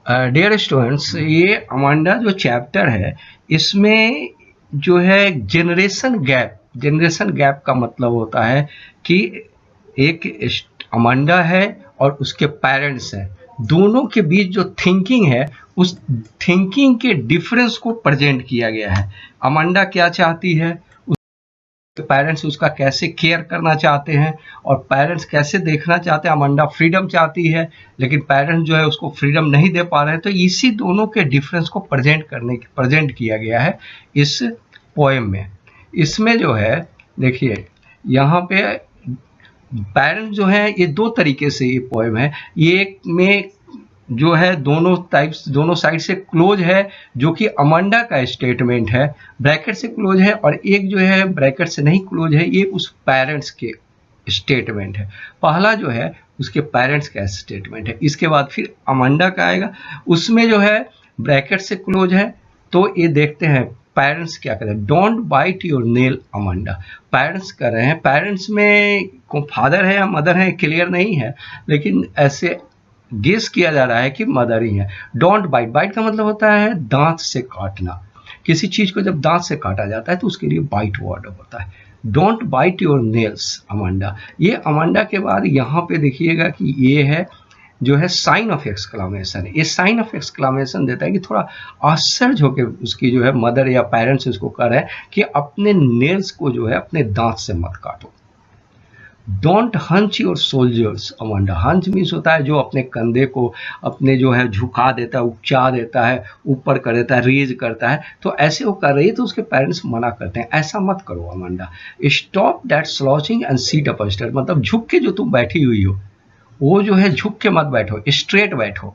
Dear students, ये Amanda जो chapter है इसमें जो है जनरेशन गैप का मतलब होता है कि एक अमांडा है और उसके पेरेंट्स हैं, दोनों के बीच जो थिंकिंग है उस थिंकिंग के डिफरेंस को प्रेजेंट किया गया है। अमांडा क्या चाहती है, पेरेंट्स उसका कैसे केयर करना चाहते हैं और पेरेंट्स कैसे देखना चाहते हैं। अमांडा फ्रीडम चाहती है लेकिन पेरेंट्स जो है उसको फ्रीडम नहीं दे पा रहे हैं। तो इसी दोनों के डिफरेंस को प्रेजेंट किया गया है इस पोएम में। इसमें जो है देखिए यहाँ पे पेरेंट्स जो है ये दो तरीके से ये पोएम है। ये एक में जो है दोनों साइड से क्लोज है, जो कि अमांडा का स्टेटमेंट है, ब्रैकेट से क्लोज है, और एक जो है ब्रैकेट से नहीं क्लोज है, ये उस पेरेंट्स के स्टेटमेंट है। पहला जो है उसके पेरेंट्स का स्टेटमेंट है, इसके बाद फिर अमांडा का आएगा, उसमें जो है ब्रैकेट से क्लोज है। तो ये देखते हैं पेरेंट्स क्या कर रहे हैं। Don't bite your nail Amanda, parents कर रहे हैं। पेरेंट्स में फादर है या मदर है क्लियर नहीं है, लेकिन ऐसे गेस किया जा रहा है कि मदर ही है। डोंट बाइट, बाइट का मतलब होता है दांत से काटना। किसी चीज को जब दांत से काटा जाता है तो उसके लिए बाइट वर्ड होता है। Don't bite your nails Amanda. ये अमांडा के बाद यहाँ पे देखिएगा कि ये है जो है साइन ऑफ एक्सक्लामेशन। ये साइन ऑफ एक्सक्लामेशन देता है कि थोड़ा आश्चर्य होकर उसकी जो है मदर या पेरेंट्स उसको कह रहे हैं कि अपने नेल्स को जो है अपने दांत से मत काटो। Don't hunch your soldiers Amanda. Hunch means होता है जो अपने कंधे को अपने जो है झुका देता है, उकचा देता है, ऊपर कर देता है, रेज करता है। तो ऐसे वो कर रही है तो उसके पेरेंट्स मना करते हैं, ऐसा मत करो Amanda. Stop that slouching and sit up straight, मतलब झुक के जो तुम बैठी हुई हो वो जो है झुक के मत बैठो, स्ट्रेट बैठो।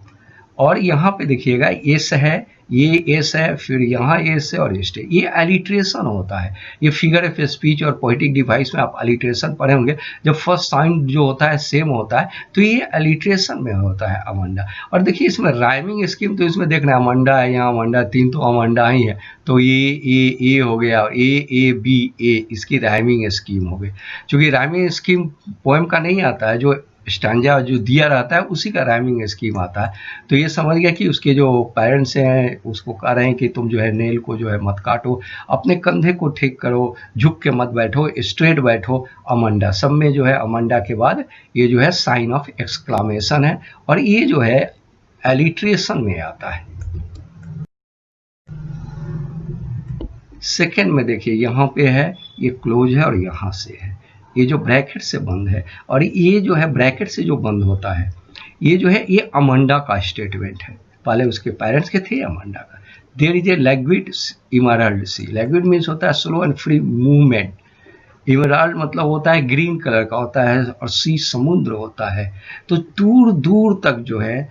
और यहाँ पे देखिएगा एस है, ये एस है, फिर यहाँ एस है और एस है। ये एलिट्रेशन होता है। ये फिगर ऑफ स्पीच और पोएटिक डिवाइस में आप एलिट्रेशन पढ़े होंगे। जब फर्स्ट साउंड जो होता है सेम होता है तो ये एलिट्रेशन में होता है अमांडा। और देखिए इसमें राइमिंग स्कीम तो इसमें देखना है, अमांडा है, यहाँ अमांडा, तीन तो अमांडा ही है, तो ये ए हो गया, ए बी ए, इसकी राइमिंग स्कीम हो गई। चूंकि राइमिंग स्कीम पोएम का नहीं आता है, जो स्टैंजा जो दिया रहता है उसी का राइमिंग स्कीम आता है। तो ये समझ गया कि उसके जो पेरेंट्स हैं उसको कह रहे हैं कि तुम जो है नेल को जो है मत काटो, अपने कंधे को ठीक करो, झुक के मत बैठो, स्ट्रेट बैठो अमांडा। सब में जो है अमांडा के बाद ये जो है साइन ऑफ एक्सक्लामेशन है और ये जो है एलिट्रेशन में आता है। सेकेंड में देखिए यहाँ पे है, ये क्लोज है और यहाँ से है, ये जो ब्रैकेट से बंद है, और ये जो है ब्रैकेट से जो बंद होता है ये जो है ये अमांडा का स्टेटमेंट है। पहले उसके पेरेंट्स के थे अमांडा का। There is a language emerald sea. Language means होता है slow and free movement. Emerald मतलब होता है ग्रीन कलर का होता है, और सी समुद्र होता है। तो दूर दूर तक जो है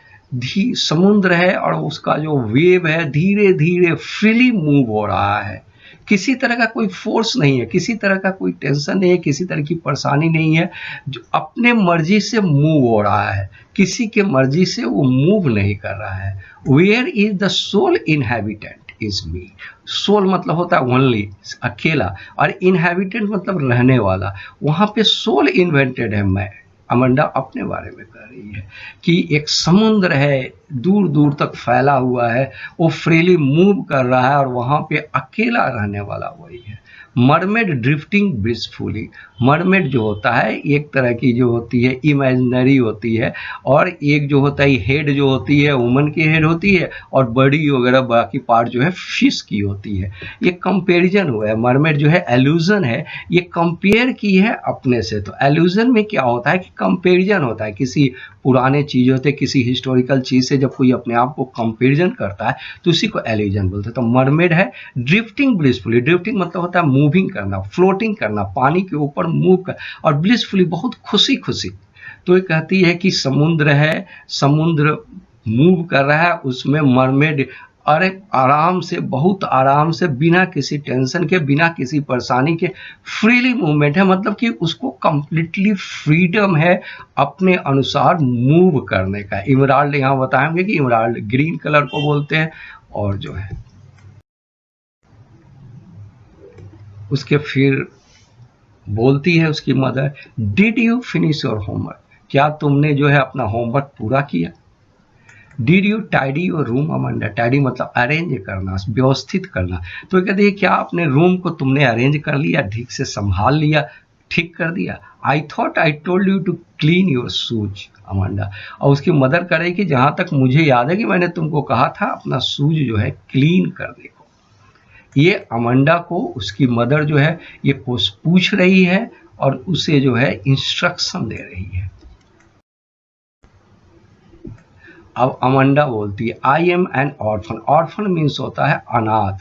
समुद्र है और उसका जो वेव है धीरे धीरे फ्रीली मूव हो रहा है। किसी तरह का कोई फोर्स नहीं है, किसी तरह का कोई टेंशन नहीं है, किसी तरह की परेशानी नहीं है, जो अपने मर्जी से मूव हो रहा है, किसी के मर्जी से वो मूव नहीं कर रहा है। Where is the sole inhabitant is me. Sole मतलब होता है ओनली, अकेला, और इनहैबिटेंट मतलब रहने वाला। वहां पे सोल इन्वेंटेड है मैं। अमांडा अपने बारे में कह रही है कि एक समुद्र है दूर दूर तक फैला हुआ है, वो फ्रीली मूव कर रहा है और वहां पे अकेला रहने वाला वही है। Mermaid drifting blissfully. मरमेड जो होता है एक तरह की जो होती है इमेजिनरी होती है, और एक जो होता है हेड जो होती है वुमन की हेड होती है, और बॉडी वगैरह बाकी पार्ट जो है फिश की होती है। ये कंपेरिजन हुआ है, मरमेड जो है एल्यूजन है, ये कंपेयर की है अपने से। तो एल्यूजन में क्या होता है कि कंपेरिजन होता है, किसी पुराने चीज़ों से, किसी हिस्टोरिकल चीज़ से जब कोई अपने आप को कंपेरिजन करता है तो उसी को एल्यूजन बोलते हैं। तो मरमेड है ड्रिफ्टिंग ब्लिसफुली। ड्रिफ्टिंग मतलब होता है मूविंग करना, फ्लोटिंग करना, पानी के ऊपर मूव कर, और ब्लिसफुली बहुत खुशी खुशी। तो ये कहती है कि समुद्र है, समुद्र मूव कर रहा है, उसमें मरमेड अरे आराम से, बहुत आराम से, बिना किसी टेंशन के, बिना किसी परेशानी के फ्रीली मूवमेंट है। मतलब कि उसको कंप्लीटली फ्रीडम है अपने अनुसार मूव करने का। इमराल्ड यहाँ बताएंगे कि इमराल्ड ग्रीन कलर को बोलते हैं। और जो है उसके फिर बोलती है उसकी mother, did you finish your homework. क्या तुमने जो है अपना होमवर्क पूरा किया। Did you tidy your room Amanda? Tidy मतलब अरेंज करना, व्यवस्थित करना। तो कहते हैं क्या अपने रूम को तुमने अरेंज कर लिया, ठीक से संभाल लिया, ठीक कर दिया? I thought I told you to clean your shoes Amanda. और उसकी मदर करे कि जहां तक मुझे याद है कि मैंने तुमको कहा था अपना शूज जो है क्लीन करने को। ये अमांडा को उसकी मदर जो है ये पूछ रही है और उसे जो है इंस्ट्रक्शन दे रही है। अब अमांडा बोलती है I M N orphan. Orphan means होता है अनाथ,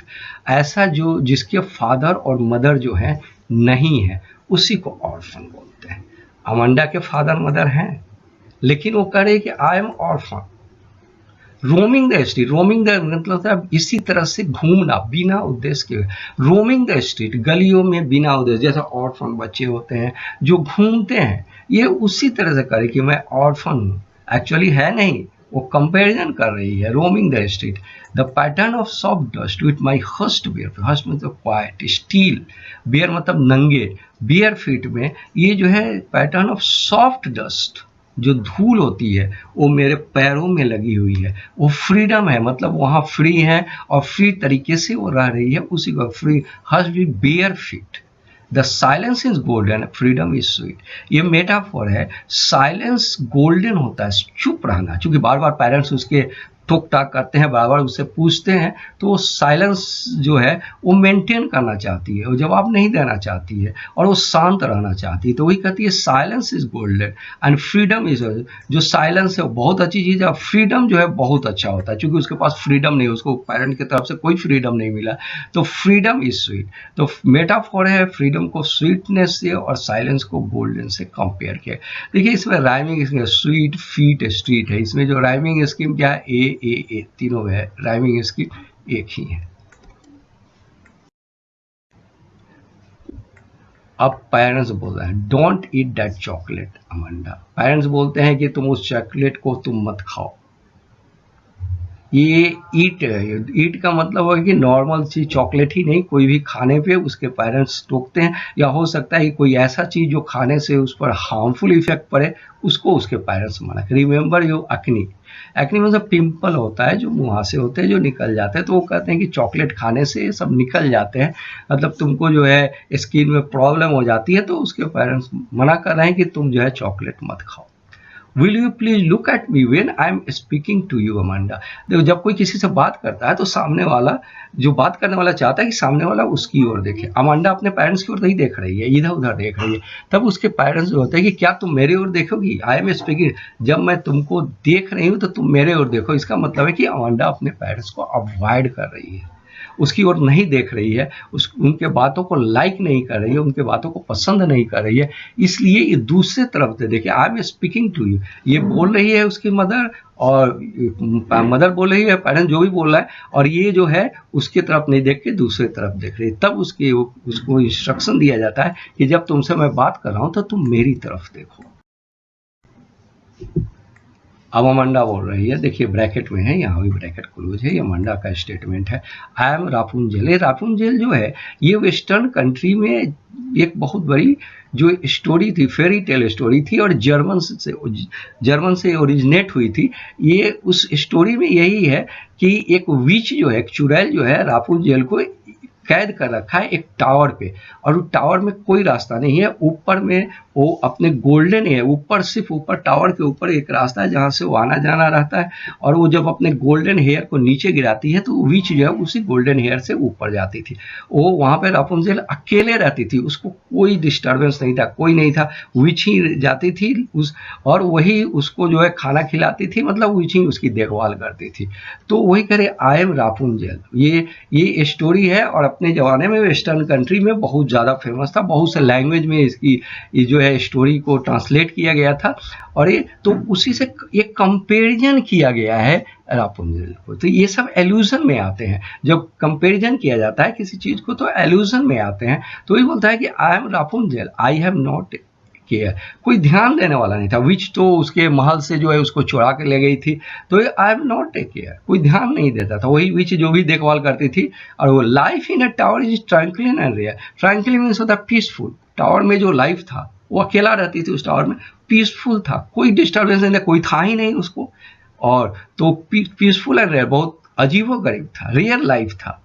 ऐसा जो जिसके फादर और मदर जो है नहीं है, उसी को ऑर्फन बोलते हैं। अमांडा के फादर मदर हैं, लेकिन वो कह रहे कि I M orphan. Roaming the street, roaming the मतलब इसी तरह से घूमना बिना उद्देश्य के। रोमिंग द स्ट्रीट, गलियों में बिना उद्देश्य, जैसे ऑर्फन बच्चे होते हैं जो घूमते हैं, ये उसी तरह से करे कि मैं ऑर्फन हूँ, एक्चुअली है नहीं, वो कंपैरिजन कर रही है। Roaming the street, the pattern of soft dust with my hushed bare, hushed मतलब क्वाइट, स्टील, बियर मतलब नंगे, बियर फीट में ये जो है पैटर्न ऑफ सॉफ्ट डस्ट, जो धूल होती है वो मेरे पैरों में लगी हुई है। वो फ्रीडम है, मतलब वहाँ फ्री है और फ्री तरीके से वो रह रही है, उसी को फ्री हस्ट with bare feet. The silence is golden, freedom is sweet. ये मेटाफोर है, साइलेंस गोल्डन होता है, चुप रहना, क्योंकि बार बार पेरेंट्स उसके टोक टाक करते हैं, बार बार उससे पूछते हैं, तो वो साइलेंस जो है वो मेंटेन करना चाहती है, वो जवाब नहीं देना चाहती है और वो शांत रहना चाहती है। तो वही कहती है silence is golden and freedom is, जो साइलेंस है वो बहुत अच्छी चीज़ है, फ्रीडम जो है बहुत अच्छा होता है, क्योंकि उसके पास फ्रीडम नहीं, उसको पेरेंट की तरफ से कोई फ्रीडम नहीं मिला, तो फ्रीडम इज स्वीट। तो मेटाफोर है फ्रीडम को स्वीटनेस से और साइलेंस को गोल्डन से कंपेयर किया। देखिए इसमें rhyming scheme sweet feet street है, इसमें जो राइमिंग स्कीम क्या है, ए तीनों है, राइमिंग स्कीम एक ही है। अब पेरेंट्स बोल रहे हैं don't eat that chocolate Amanda. Parents बोलते हैं कि तुम उस चॉकलेट को तुम मत खाओ। ये ईट है, ईट का मतलब है कि नॉर्मल चीज चॉकलेट ही नहीं, कोई भी खाने पे उसके पेरेंट्स टोकते हैं, या हो सकता है कि कोई ऐसा चीज जो खाने से उस पर हार्मफुल इफेक्ट पड़े उसको उसके पेरेंट्स मना। रिमेंबर योर एक्नी, एक्नी मतलब पिंपल होता है जो मुंह से होते हैं जो निकल जाते हैं, तो वो कहते हैं कि चॉकलेट खाने से ये सब निकल जाते हैं, मतलब तुमको जो है स्किन में प्रॉब्लम हो जाती है, तो उसके पेरेंट्स मना कर रहे हैं कि तुम जो है चॉकलेट मत खाओ। Will you please look at me when I am speaking to you Amanda. देखो जब कोई किसी से बात करता है तो सामने वाला, जो बात करने वाला चाहता है कि सामने वाला उसकी ओर देखे। अमांडा अपने पेरेंट्स की ओर नहीं देख रही है, इधर उधर देख रही है, तब उसके पेरेंट्स जो होते हैं कि क्या तुम मेरे ओर देखोगी, आई एम स्पीकिंग, जब मैं तुमको देख रही हूँ तो तुम मेरे ओर देखो। इसका मतलब है कि अमांडा अपने पेरेंट्स को अवॉइड कर रही है, उसकी ओर नहीं देख रही है, उनके बातों को लाइक नहीं कर रही है, उनके बातों को पसंद नहीं कर रही है, इसलिए ये दूसरे तरफ से देखिए I am speaking to you, ये बोल रही है उसकी मदर, और मदर बोल रही है, पेरेंट जो भी बोल रहा है, और ये जो है उसकी तरफ नहीं देख के दूसरी तरफ देख रही है। तब उसको इंस्ट्रक्शन दिया जाता है कि जब तुमसे मैं बात कर रहा हूं तो तुम मेरी तरफ देखो। अब अमांडा बोल रही है, देखिए ब्रैकेट में है, यहाँ भी ब्रैकेट क्लोज है, ये अमांडा का स्टेटमेंट है। I am Rapunzel. ये रापुंजेल जो है ये वेस्टर्न कंट्री में एक बहुत बड़ी जो स्टोरी थी, फेरी टेल स्टोरी थी, और जर्मन से ओरिजिनेट हुई थी। ये उस स्टोरी में यही है कि एक विच जो है, एक चुड़ैल जो है रापुंजेल को कैद कर रखा है एक टावर पे, और उस टावर में कोई रास्ता नहीं है, ऊपर में वो अपने गोल्डन है, ऊपर सिर्फ ऊपर टावर के ऊपर एक रास्ता है जहाँ से वो आना जाना रहता है, और वो जब अपने गोल्डन हेयर को नीचे गिराती है तो विच जो है उसी गोल्डन हेयर से ऊपर जाती थी। वो वहाँ पे रापुंजेल अकेले रहती थी, उसको कोई डिस्टर्बेंस नहीं था, कोई नहीं था, विच ही जाती थी और वही उसको जो है खाना खिलाती थी, मतलब विच ही उसकी देखभाल करती थी। तो वही करे आई एम रापुंजेल, ये स्टोरी है, और अपने ज़माने में वेस्टर्न कंट्री में बहुत ज़्यादा फेमस था, बहुत से लैंग्वेज में इसकी ये जो है स्टोरी को ट्रांसलेट किया गया था, और ये तो उसी से एक कंपैरिजन किया गया है रापुंजेल को। तो ये सब एल्यूजन में आते हैं, जब कंपैरिजन किया जाता है किसी चीज को तो एल्यूजन में आते हैं। तो ये बोलता है कि I am Rapunzel, I have not care, कोई ध्यान देने वाला नहीं था। विच तो उसके महल से जो है उसको चुरा के ले गई थी, तो I am not take care, कोई ध्यान नहीं देता था, वही विच जो भी देखभाल करती थी। और वो life in a tower is tranquil and rare. Tranquil means होता है पीसफुल, टावर में जो लाइफ था वो अकेला रहती थी, उस टावर में पीसफुल था, कोई डिस्टर्बेंस नहीं था, कोई था ही नहीं उसको, और तो पीसफुल एंड रेयर, बहुत अजीबोगरीब था, रियल लाइफ था।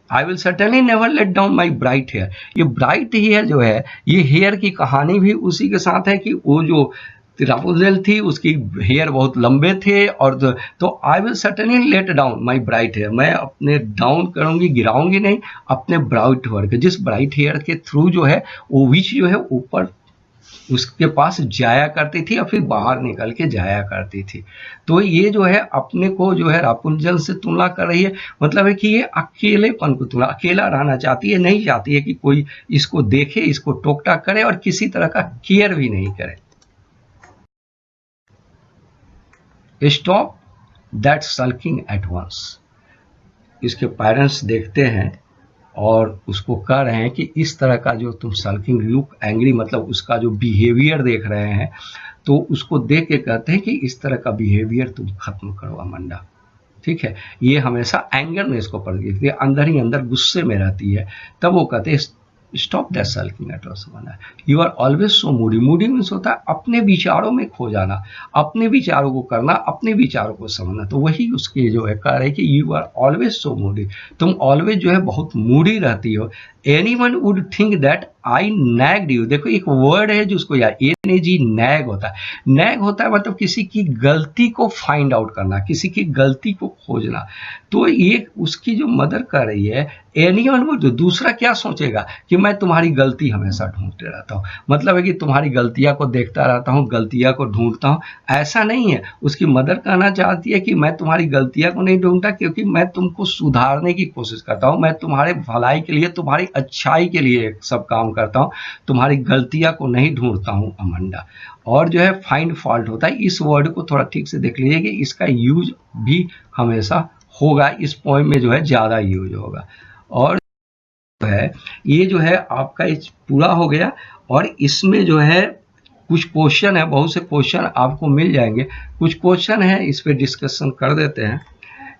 I will certainly never let down my bright hair, ये ब्राइट हेयर जो है, ये हेयर की कहानी भी उसी के साथ है कि वो जो रापुंज़ेल थी उसकी हेयर बहुत लंबे थे, और तो I will certainly let down my bright hair, मैं अपने डाउन करूंगी, गिराऊंगी नहीं अपने ब्राइट हेयर के, जिस ब्राइट हेयर के थ्रू जो है वो विच जो है ऊपर उसके पास जाया करती थी और फिर बाहर निकल के जाया करती थी। तो ये जो है अपने को जो है रापुंज़ेल से तुलना कर रही है, मतलब है कि ये अकेलेपन को तुलना, अकेला रहना चाहती है, नहीं चाहती है कि कोई इसको देखे, इसको टोक टाक करे और किसी तरह का केयर भी नहीं करे। Stop that sulking at once, इसके पेरेंट्स देखते हैं और उसको कह रहे हैं कि इस तरह का जो तुम सल्किंग लुक एंग्री, मतलब उसका जो बिहेवियर देख रहे हैं, तो उसको देख के कहते हैं कि इस तरह का बिहेवियर तुम खत्म करो अमांडा, ठीक है। ये हमेशा एंगरनेस को प्रकट करती है, अंदर ही अंदर गुस्से में रहती है। तब वो कहते हैं stop that sulking at once, you are always so moody. Moody means होता है अपने विचारों में खो जाना, अपने विचारों को करना, अपने विचारों को समझना। तो वही उसके जो है कह रहे कि you are always so moody, तुम ऑलवेज जो है बहुत मूडी रहती हो। Anyone would think that I nagged you, देखो एक वर्ड है जो उसको याद, एनएजी, नैग होता है। नैग होता है मतलब किसी की गलती को फाइंड आउट करना, किसी की गलती को खोजना। तो ये उसकी जो मदर कर रही है, एनीवन वुड, दूसरा क्या सोचेगा कि मैं तुम्हारी गलती हमेशा ढूंढते रहता हूँ, मतलब है कि तुम्हारी गलतियां को देखता रहता हूँ, गलतियां को ढूंढता हूँ। ऐसा नहीं है, उसकी मदर कहना चाहती है कि मैं तुम्हारी गलतियां को नहीं ढूंढता, क्योंकि मैं तुमको सुधारने की कोशिश करता हूँ, मैं तुम्हारे भलाई के लिए, तुम्हारी अच्छाई के लिए सब काम करता हूँ, तुम्हारी गलतियां को नहीं ढूंढता हूँ अमांडा। और जो है फाइंड फॉल्ट होता है, इस वर्ड को थोड़ा ठीक से देख लीजिए कि इसका यूज भी हमेशा होगा, इस पोएम में जो है ज्यादा यूज होगा। और है ये जो है आपका पूरा हो गया, और इसमें जो है कुछ क्वेश्चन है, बहुत से क्वेश्चन आपको मिल जाएंगे, कुछ क्वेश्चन है इस पे डिस्कशन कर देते हैं।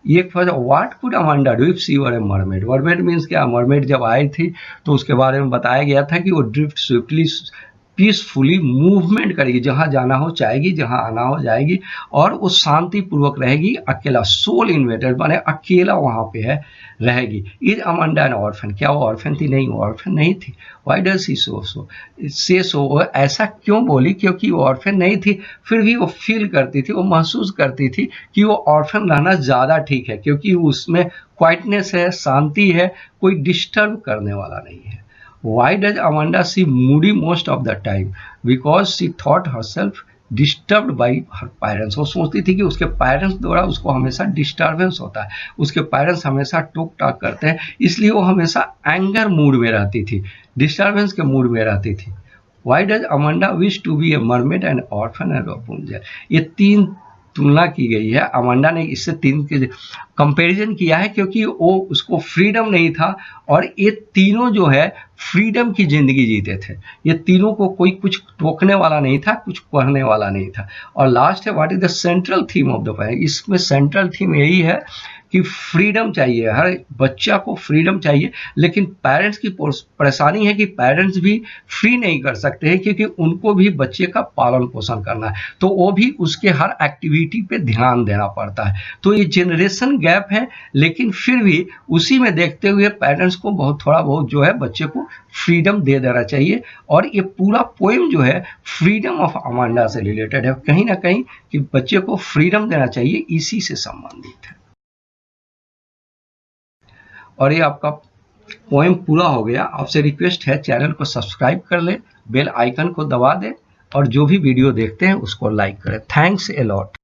ये what could Amanda do if she were A mermaid. Mermaid means क्या, मरमेड जब आई थी तो उसके बारे में बताया गया था कि वो ड्रिफ्ट स्विफ्टली पीसफुली मूवमेंट करेगी, जहां जाना हो जाएगी, जहां आना हो जाएगी, और वो शांति पूर्वक रहेगी, अकेला, सोल इन्वेटेड माने अकेला वहां पे है रहेगी। इज अमांडा एन ऑर्फन, क्या वो ऑर्फन थी? नहीं, वो ऑर्फन नहीं थी। व्हाई डज सी सो ऐसा क्यों बोली? क्योंकि वो ऑर्फन नहीं थी, फिर भी वो फील करती थी, वो महसूस करती थी कि वो ऑर्फन रहना ज्यादा ठीक है, क्योंकि उसमें क्वाइटनेस है, शांति है, कोई डिस्टर्ब करने वाला नहीं है। Why does Amanda see moody most of the time? Because she thought herself disturbed by her parents. वो सोचती थी कि उसके पेरेंट्स द्वारा उसको हमेशा डिस्टर्बेंस होता है, उसके पेरेंट्स हमेशा टोक टाक करते हैं, इसलिए वो हमेशा एंगर मूड में रहती थी, डिस्टर्बेंस के मूड में रहती थी। Why does Amanda wish to be a mermaid and orphan and Rapunzel? ये तीन तुलना की गई है, अमांडा ने इससे तीन के कंपैरिजन किया है, क्योंकि वो उसको फ्रीडम नहीं था, और ये तीनों जो है फ्रीडम की जिंदगी जीते थे, ये तीनों को कोई कुछ टोकने वाला नहीं था, कुछ पढ़ने वाला नहीं था। और लास्ट है what is the central theme of the poem, इसमें सेंट्रल थीम यही है कि फ्रीडम चाहिए, हर बच्चा को फ्रीडम चाहिए, लेकिन पेरेंट्स की परेशानी है कि पेरेंट्स भी फ्री नहीं कर सकते हैं, क्योंकि उनको भी बच्चे का पालन पोषण करना है, तो वो भी उसके हर एक्टिविटी पे ध्यान देना पड़ता है। तो ये जनरेशन गैप है, लेकिन फिर भी उसी में देखते हुए पेरेंट्स को थोड़ा बहुत जो है बच्चे को फ्रीडम दे देना चाहिए। और ये पूरा पोएम जो है फ्रीडम ऑफ अमांडा से रिलेटेड है, कहीं ना कहीं कि बच्चे को फ्रीडम देना चाहिए, इसी से संबंधित है। और ये आपका पोएम पूरा हो गया। आपसे रिक्वेस्ट है चैनल को सब्सक्राइब कर ले, बेल आइकन को दबा दे, और जो भी वीडियो देखते हैं उसको लाइक करें। Thanks a lot.